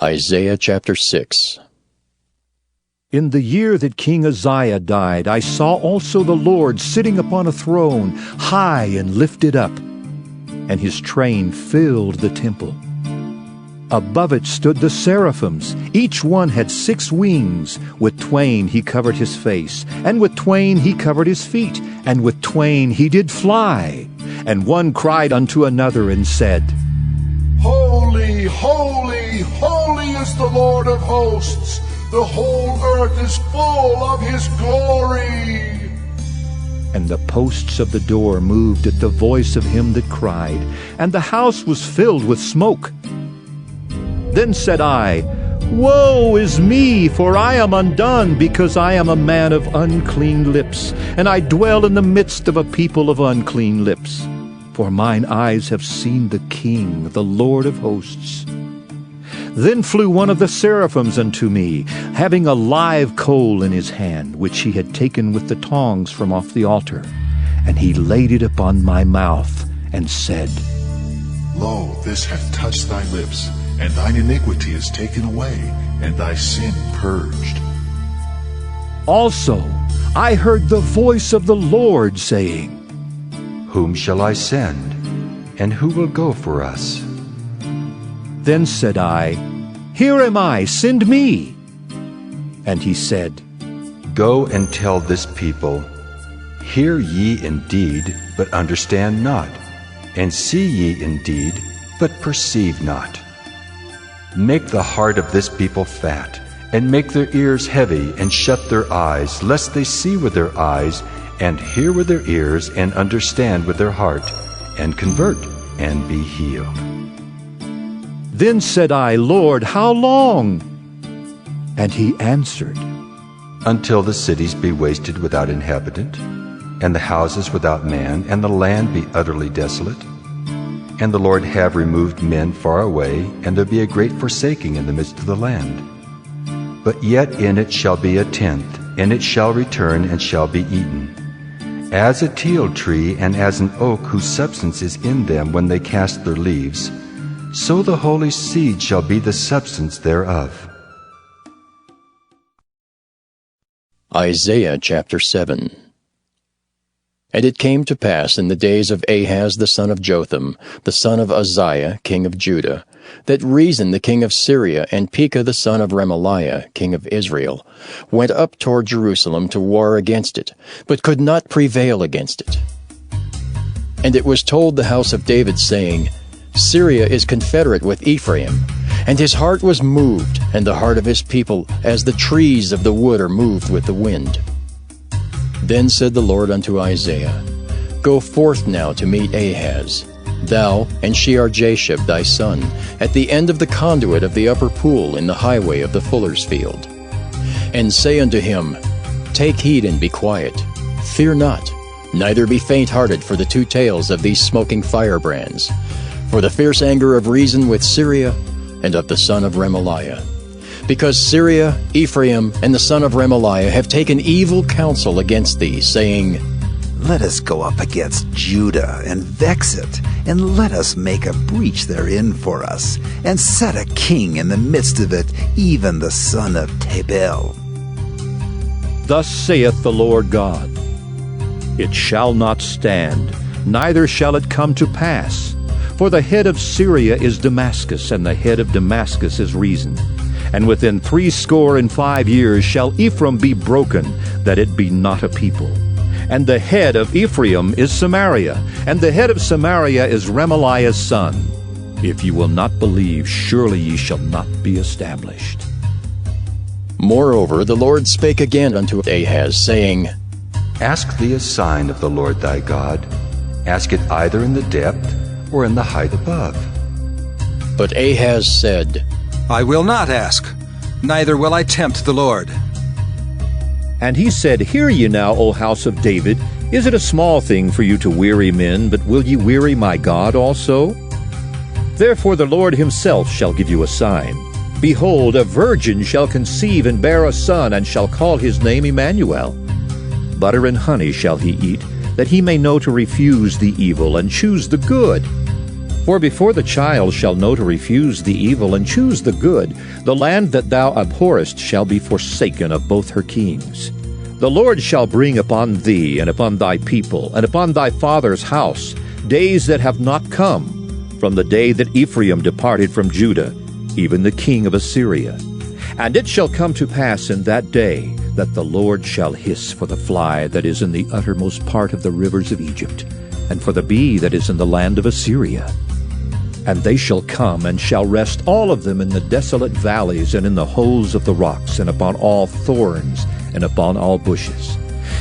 Isaiah chapter 6. In the year that King Uzziah died, I saw also the Lord sitting upon a throne, high and lifted up, and his train filled the temple. Above it stood the seraphims. Each one had 6 wings. With twain he covered his face, and with twain he covered his feet, and with twain he did fly. And one cried unto another and said, Holy, holy, holy is the Lord of hosts. The whole earth is full of his glory. And the posts of the door moved at the voice of him that cried, and the house was filled with smoke. Then said I, Woe is me, for I am undone, because I am a man of unclean lips, and I dwell in the midst of a people of unclean lips. For mine eyes have seen the King, the Lord of hosts. Then flew one of the seraphims unto me, having a live coal in his hand, which he had taken with the tongs from off the altar. And he laid it upon my mouth, and said, Lo, this hath touched thy lips, and thine iniquity is taken away, and thy sin purged. Also I heard the voice of the Lord saying, Whom shall I send, and who will go for us? Then said I, Here am I, send me. And he said, Go and tell this people, Hear ye indeed, but understand not, and see ye indeed, but perceive not. Make the heart of this people fat, and make their ears heavy, and shut their eyes, lest they see with their eyes, and hear with their ears, and understand with their heart, and convert, and be healed. Then said I, Lord, how long? And he answered, Until the cities be wasted without inhabitant, and the houses without man, and the land be utterly desolate, and the Lord have removed men far away, and there be a great forsaking in the midst of the land. But yet in it shall be a tenth, and it shall return and shall be eaten. As a teil tree and as an oak whose substance is in them when they cast their leaves, so the holy seed shall be the substance thereof. Isaiah chapter 7. And it came to pass in the days of Ahaz the son of Jotham, the son of Uzziah, king of Judah, that Rezin the king of Syria and Pekah the son of Remaliah, king of Israel, went up toward Jerusalem to war against it, but could not prevail against it. And it was told the house of David, saying, Syria is confederate with Ephraim. And his heart was moved, and the heart of his people, as the trees of the wood are moved with the wind. Then said the Lord unto Isaiah, Go forth now to meet Ahaz, thou and Shear-Jashub thy son, at the end of the conduit of the upper pool in the highway of the fuller's field. And say unto him, Take heed and be quiet, fear not, neither be faint-hearted for the 2 tails of these smoking firebrands, for the fierce anger of Rezin with Syria, and of the son of Remaliah. Because Syria, Ephraim, and the son of Remaliah have taken evil counsel against thee, saying, Let us go up against Judah, and vex it, and let us make a breach therein for us, and set a king in the midst of it, even the son of Tabel. Thus saith the Lord God, It shall not stand, neither shall it come to pass. For the head of Syria is Damascus, and the head of Damascus is Rezin. And within 65 years shall Ephraim be broken, that it be not a people. And the head of Ephraim is Samaria, and the head of Samaria is Remaliah's son. If ye will not believe, surely ye shall not be established. Moreover, the Lord spake again unto Ahaz, saying, Ask thee a sign of the Lord thy God. Ask it either in the depth or in the height above. But Ahaz said, I will not ask, neither will I tempt the Lord. And he said, Hear ye now, O house of David, is it a small thing for you to weary men, but will ye weary my God also? Therefore the Lord himself shall give you a sign. Behold, a virgin shall conceive and bear a son, and shall call his name Emmanuel. Butter and honey shall he eat, that he may know to refuse the evil and choose the good. For before the child shall know to refuse the evil and choose the good, the land that thou abhorrest shall be forsaken of both her kings. The Lord shall bring upon thee and upon thy people and upon thy father's house days that have not come, from the day that Ephraim departed from Judah, even the king of Assyria. And it shall come to pass in that day that the Lord shall hiss for the fly that is in the uttermost part of the rivers of Egypt, and for the bee that is in the land of Assyria. And they shall come and shall rest all of them in the desolate valleys and in the holes of the rocks and upon all thorns and upon all bushes.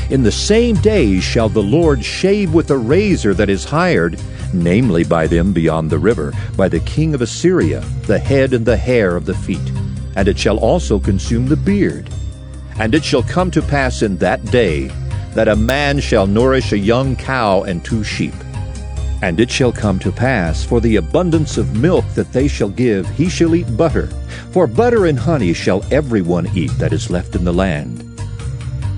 In the same day shall the Lord shave with a razor that is hired, namely by them beyond the river, by the king of Assyria, the head and the hair of the feet, and it shall also consume the beard. And it shall come to pass in that day that a man shall nourish a young cow and 2 sheep. And it shall come to pass, for the abundance of milk that they shall give, he shall eat butter. For butter and honey shall every one eat that is left in the land.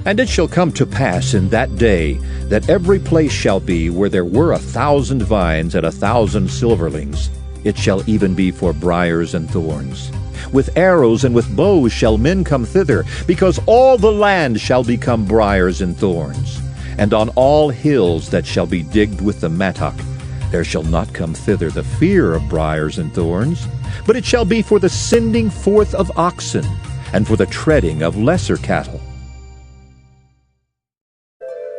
And it shall come to pass in that day that every place shall be where there were 1,000 vines and 1,000 silverlings. It shall even be for briars and thorns. With arrows and with bows shall men come thither, because all the land shall become briars and thorns. And on all hills that shall be digged with the mattock, there shall not come thither the fear of briars and thorns, but it shall be for the sending forth of oxen, and for the treading of lesser cattle.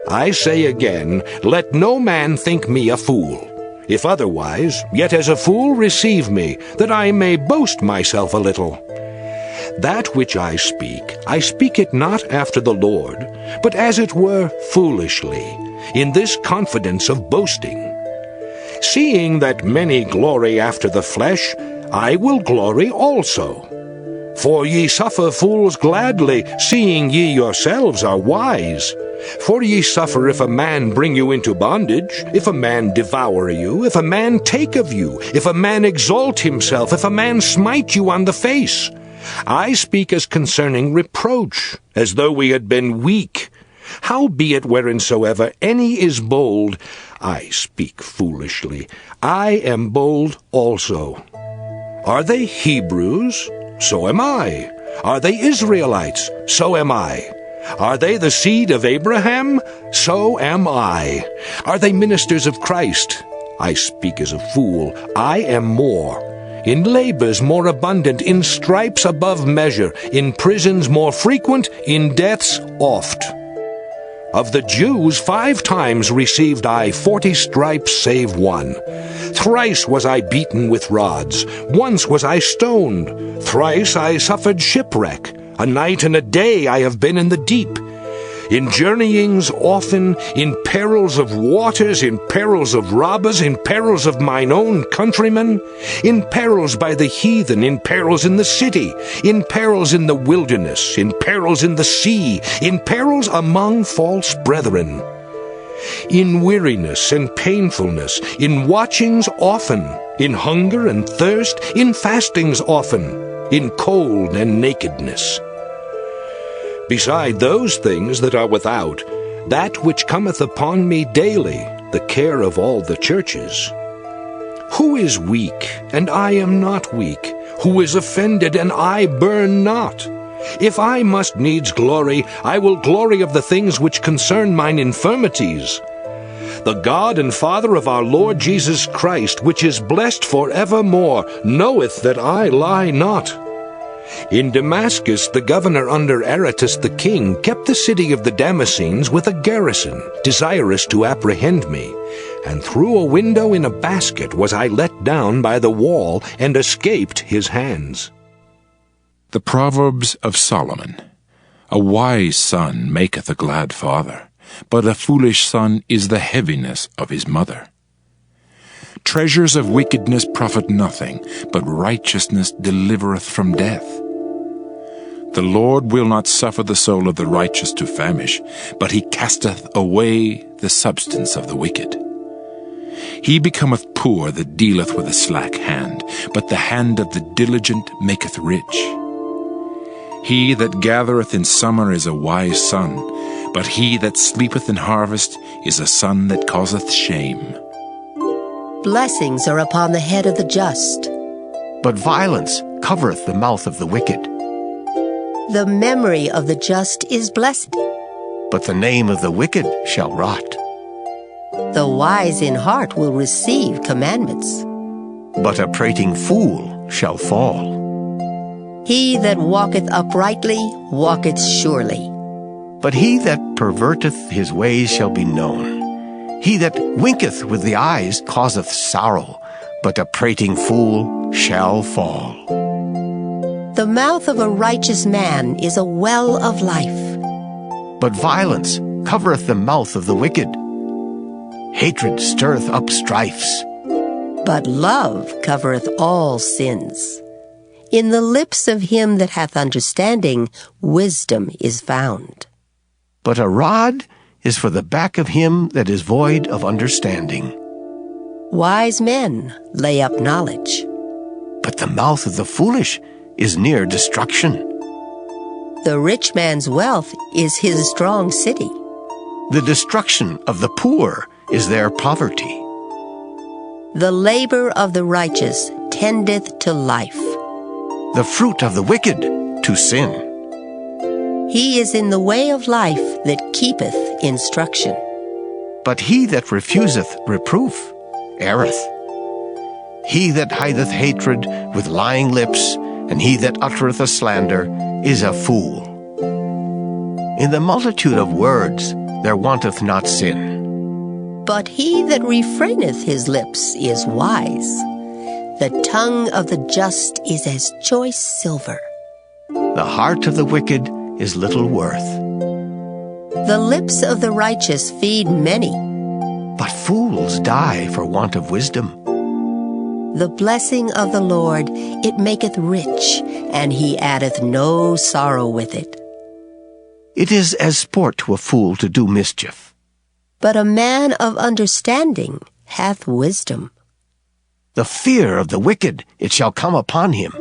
I say again, let no man think me a fool. If otherwise, yet as a fool receive me, that I may boast myself a little. That which I speak it not after the Lord, but as it were foolishly, in this confidence of boasting. Seeing that many glory after the flesh, I will glory also. For ye suffer fools gladly, seeing ye yourselves are wise. For ye suffer if a man bring you into bondage, if a man devour you, if a man take of you, if a man exalt himself, if a man smite you on the face. I speak as concerning reproach, as though we had been weak. Howbeit whereinsoever any is bold, I speak foolishly, I am bold also. Are they Hebrews? So am I. Are they Israelites? So am I. Are they the seed of Abraham? So am I. Are they ministers of Christ? I speak as a fool, I am more. In labors more abundant, in stripes above measure, in prisons more frequent, in deaths oft. Of the Jews 5 times received I 40 stripes save 1. Thrice was I beaten with rods, once was I stoned, thrice I suffered shipwreck, a night and a day I have been in the deep. In journeyings often, in perils of waters, in perils of robbers, in perils of mine own countrymen, in perils by the heathen, in perils in the city, in perils in the wilderness, in perils in the sea, in perils among false brethren. In weariness and painfulness, in watchings often, in hunger and thirst, in fastings often, in cold and nakedness. Beside those things that are without, that which cometh upon me daily, the care of all the churches. Who is weak, and I am not weak? Who is offended, and I burn not? If I must needs glory, I will glory of the things which concern mine infirmities. The God and Father of our Lord Jesus Christ, which is blessed for evermore, knoweth that I lie not. In Damascus the governor under Aretas the king kept the city of the Damascenes with a garrison, desirous to apprehend me. And through a window in a basket was I let down by the wall, and escaped his hands. The Proverbs of Solomon. A wise son maketh a glad father, but a foolish son is the heaviness of his mother. Treasures of wickedness profit nothing, but righteousness delivereth from death. The Lord will not suffer the soul of the righteous to famish, but he casteth away the substance of the wicked. He becometh poor that dealeth with a slack hand, but the hand of the diligent maketh rich. He that gathereth in summer is a wise son, but he that sleepeth in harvest is a son that causeth shame. Blessings are upon the head of the just. But violence covereth the mouth of the wicked. The memory of the just is blessed. But the name of the wicked shall rot. The wise in heart will receive commandments. But a prating fool shall fall. He that walketh uprightly walketh surely. But he that perverteth his ways shall be known. He that winketh with the eyes causeth sorrow, but a prating fool shall fall. The mouth of a righteous man is a well of life. But violence covereth the mouth of the wicked. Hatred stirreth up strifes. But love covereth all sins. In the lips of him that hath understanding, wisdom is found. But a rod is for the back of him that is void of understanding. Wise men lay up knowledge. But the mouth of the foolish is near destruction. The rich man's wealth is his strong city. The destruction of the poor is their poverty. The labor of the righteous tendeth to life. The fruit of the wicked to sin. He is in the way of life that keepeth instruction. But he that refuseth reproof erreth. He that hideth hatred with lying lips, and he that uttereth a slander, is a fool. In the multitude of words there wanteth not sin. But he that refraineth his lips is wise. The tongue of the just is as choice silver. The heart of the wicked is little worth. The lips of the righteous feed many. But fools die for want of wisdom. The blessing of the Lord, it maketh rich, and he addeth no sorrow with it. It is as sport to a fool to do mischief. But a man of understanding hath wisdom. The fear of the wicked, it shall come upon him.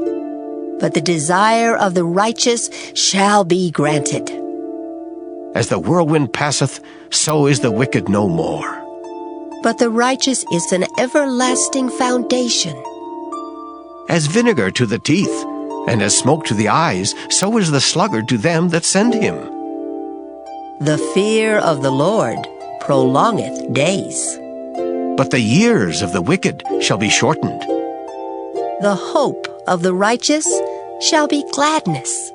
But the desire of the righteous shall be granted. As the whirlwind passeth, so is the wicked no more. But the righteous is an everlasting foundation. As vinegar to the teeth, and as smoke to the eyes, so is the sluggard to them that send him. The fear of the Lord prolongeth days. But the years of the wicked shall be shortened. The hope of the righteous shall be gladness.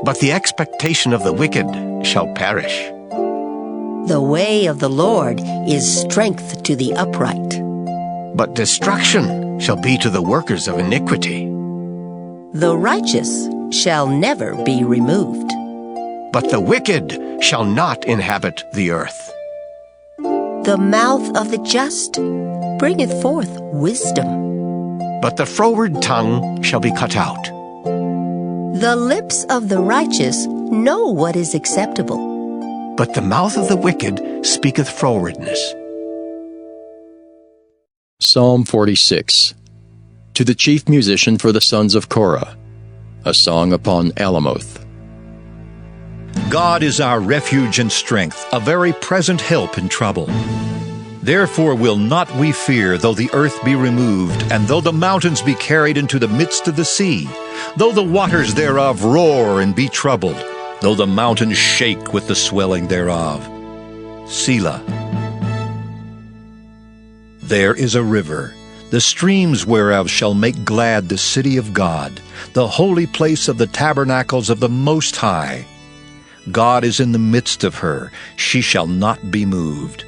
But the expectation of the wicked shall perish. The way of the Lord is strength to the upright. But destruction shall be to the workers of iniquity. The righteous shall never be removed. But the wicked shall not inhabit the earth. The mouth of the just bringeth forth wisdom. But the froward tongue shall be cut out. The lips of the righteous know what is acceptable. But the mouth of the wicked speaketh frowardness. Psalm 46. To the chief musician for the sons of Korah, a song upon Alamoth. God is our refuge and strength, a very present help in trouble. Therefore will not we fear, though the earth be removed, and though the mountains be carried into the midst of the sea, though the waters thereof roar and be troubled, though the mountains shake with the swelling thereof. Selah. There is a river, the streams whereof shall make glad the city of God, the holy place of the tabernacles of the Most High. God is in the midst of her, she shall not be moved.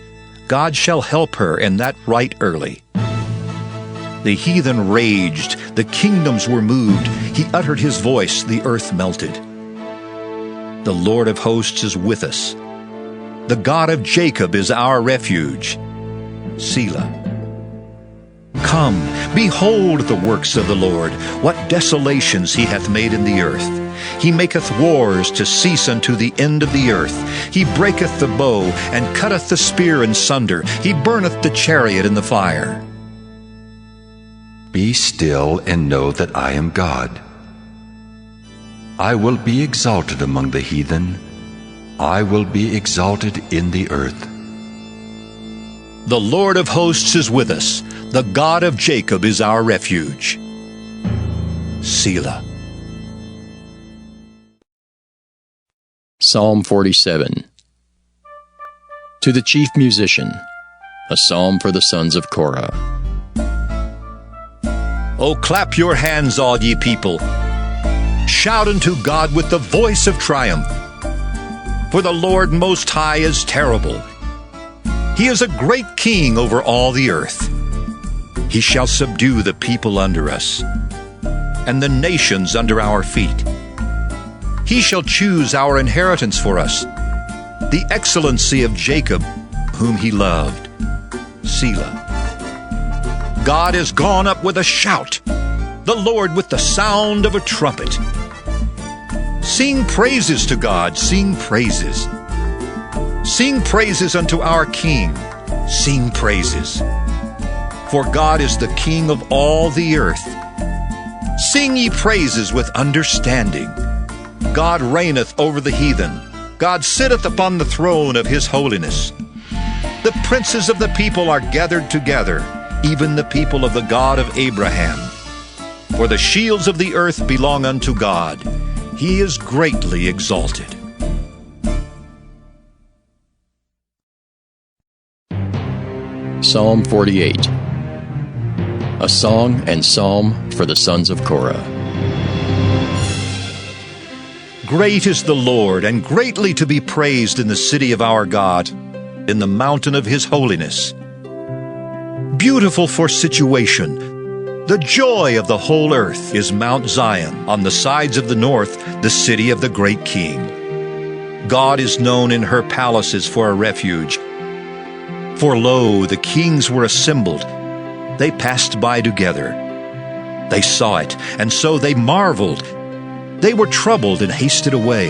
God shall help her, and that right early. The heathen raged, the kingdoms were moved, he uttered his voice, the earth melted. The Lord of hosts is with us. The God of Jacob is our refuge. Selah. Come, behold the works of the Lord, what desolations he hath made in the earth. He maketh wars to cease unto the end of the earth. He breaketh the bow, and cutteth the spear in sunder. He burneth the chariot in the fire. Be still and know that I am God. I will be exalted among the heathen. I will be exalted in the earth. The Lord of hosts is with us. The God of Jacob is our refuge. Selah. Psalm 47. To the chief musician, a psalm for the sons of Korah. O clap your hands, all ye people. Shout unto God with the voice of triumph. For the Lord Most High is terrible. He is a great king over all the earth. He shall subdue the people under us, and the nations under our feet. He shall choose our inheritance for us, the excellency of Jacob, whom he loved. Selah. God is gone up with a shout, the Lord with the sound of a trumpet. Sing praises to God, sing praises. Sing praises unto our King, sing praises. For God is the King of all the earth. Sing ye praises with understanding. God reigneth over the heathen. God sitteth upon the throne of his holiness. The princes of the people are gathered together, even the people of the God of Abraham. For the shields of the earth belong unto God. He is greatly exalted. Psalm 48. A song and psalm for the sons of Korah. Great is the Lord, and greatly to be praised in the city of our God, in the mountain of his holiness. Beautiful for situation, the joy of the whole earth is Mount Zion, on the sides of the north, the city of the great King. God is known in her palaces for a refuge. For lo, the kings were assembled. They passed by together. They saw it, and so they marveled. They were troubled and hasted away.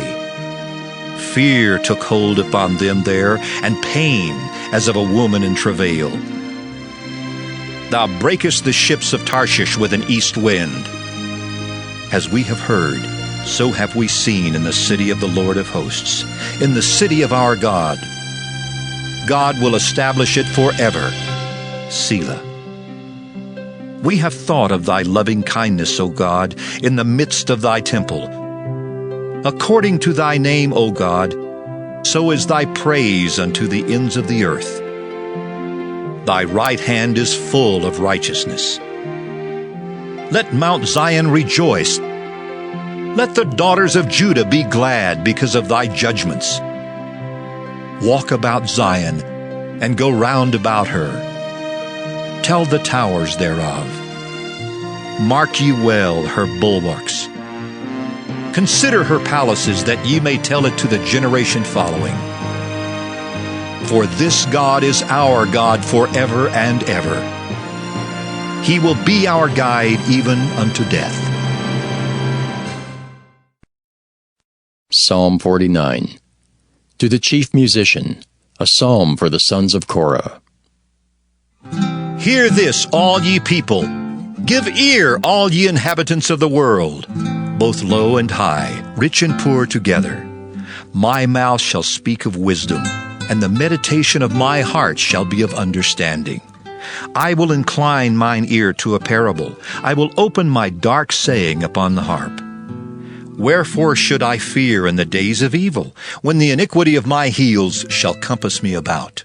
Fear took hold upon them there, and pain as of a woman in travail. Thou breakest the ships of Tarshish with an east wind. As we have heard, so have we seen in the city of the Lord of hosts, in the city of our God. God will establish it forever. Selah. We have thought of thy loving kindness, O God, in the midst of thy temple. According to thy name, O God, so is thy praise unto the ends of the earth. Thy right hand is full of righteousness. Let Mount Zion rejoice. Let the daughters of Judah be glad because of thy judgments. Walk about Zion, and go round about her. Tell the towers thereof. Mark ye well her bulwarks. Consider her palaces, that ye may tell it to the generation following. For this God is our God forever and ever. He will be our guide even unto death. Psalm 49. To the chief musician, a psalm for the sons of Korah. Hear this, all ye people. Give ear, all ye inhabitants of the world, both low and high, rich and poor together. My mouth shall speak of wisdom, and the meditation of my heart shall be of understanding. I will incline mine ear to a parable. I will open my dark saying upon the harp. Wherefore should I fear in the days of evil, when the iniquity of my heels shall compass me about?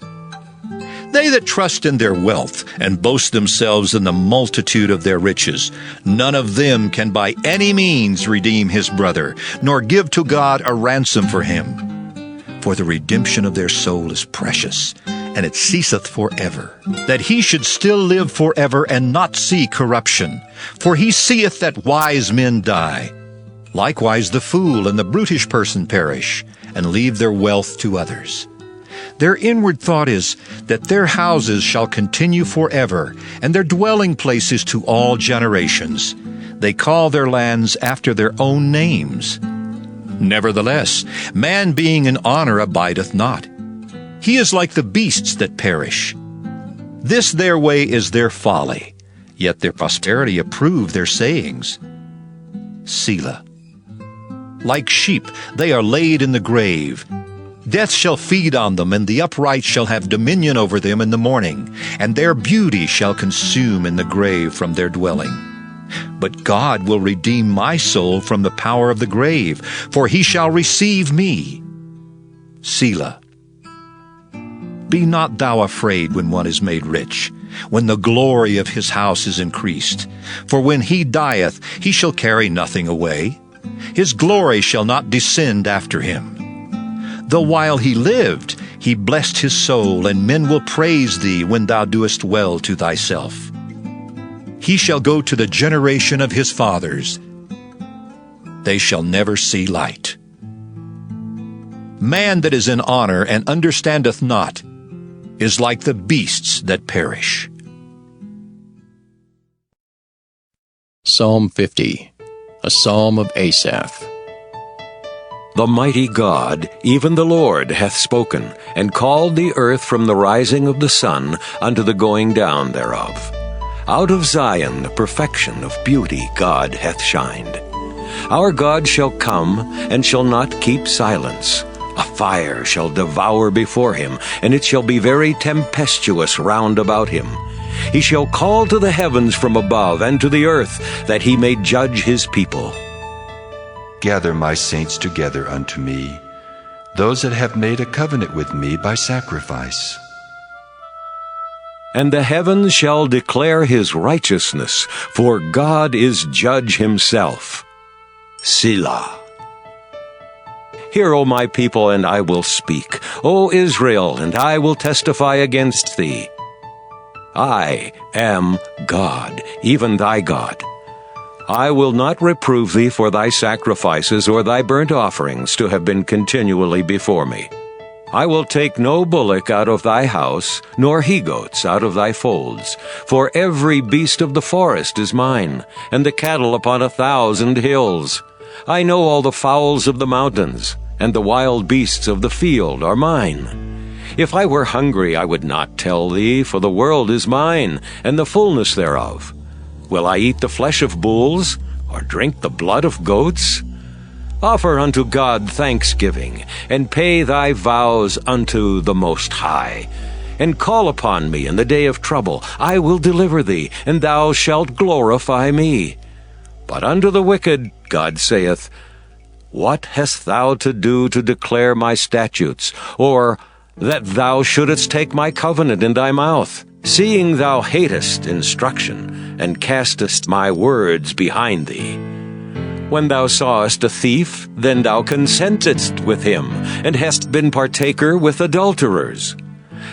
They that trust in their wealth, and boast themselves in the multitude of their riches, none of them can by any means redeem his brother, nor give to God a ransom for him. For the redemption of their soul is precious, and it ceaseth forever, that he should still live forever and not see corruption. For he seeth that wise men die. Likewise the fool and the brutish person perish, and leave their wealth to others. Their inward thought is that their houses shall continue forever, and their dwelling places to all generations. They call their lands after their own names. Nevertheless, man being in honor abideth not. He is like the beasts that perish. This their way is their folly, yet their posterity approve their sayings. Selah. Like sheep they are laid in the grave. Death shall feed on them, and the upright shall have dominion over them in the morning, and their beauty shall consume in the grave from their dwelling. But God will redeem my soul from the power of the grave, for he shall receive me. Selah. Be not thou afraid when one is made rich, when the glory of his house is increased. For when he dieth, he shall carry nothing away. His glory shall not descend after him. Though while he lived, he blessed his soul, and men will praise thee when thou doest well to thyself. He shall go to the generation of his fathers. They shall never see light. Man that is in honor and understandeth not is like the beasts that perish. Psalm 50, a psalm of Asaph. The mighty God, even the Lord, hath spoken, and called the earth from the rising of the sun unto the going down thereof. Out of Zion the perfection of beauty God hath shined. Our God shall come, and shall not keep silence. A fire shall devour before him, and it shall be very tempestuous round about him. He shall call to the heavens from above, and to the earth, that he may judge his people. Gather my saints together unto me, those that have made a covenant with me by sacrifice. And the heavens shall declare his righteousness, for God is judge himself. Selah. Hear, O my people, and I will speak. O Israel, and I will testify against thee. I am God, even thy God. I will not reprove thee for thy sacrifices or thy burnt offerings to have been continually before me. I will take no bullock out of thy house, nor he-goats out of thy folds. For every beast of the forest is mine, and the cattle upon 1,000 hills. I know all the fowls of the mountains, and the wild beasts of the field are mine. If I were hungry, I would not tell thee, for the world is mine, and the fullness thereof. Will I eat the flesh of bulls, or drink the blood of goats? Offer unto God thanksgiving, and pay thy vows unto the Most High. And call upon me in the day of trouble. I will deliver thee, and thou shalt glorify me. But unto the wicked, God saith, What hast thou to do to declare my statutes, or that thou shouldest take my covenant in thy mouth, seeing thou hatest instruction, and castest my words behind thee? When thou sawest a thief, then thou consentedst with him, and hast been partaker with adulterers.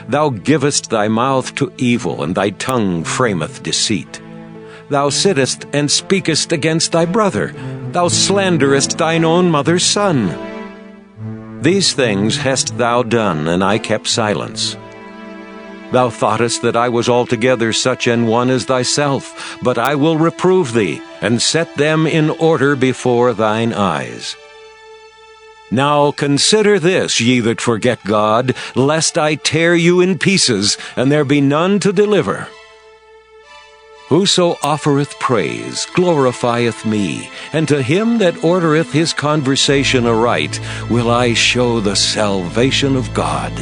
Thou givest thy mouth to evil, and thy tongue frameth deceit. Thou sittest and speakest against thy brother. Thou slanderest thine own mother's son. These things hast thou done, and I kept silence. Thou thoughtest that I was altogether such an one as thyself, but I will reprove thee, and set them in order before thine eyes. Now consider this, ye that forget God, lest I tear you in pieces, and there be none to deliver. Whoso offereth praise glorifieth me, and to him that ordereth his conversation aright will I show the salvation of God.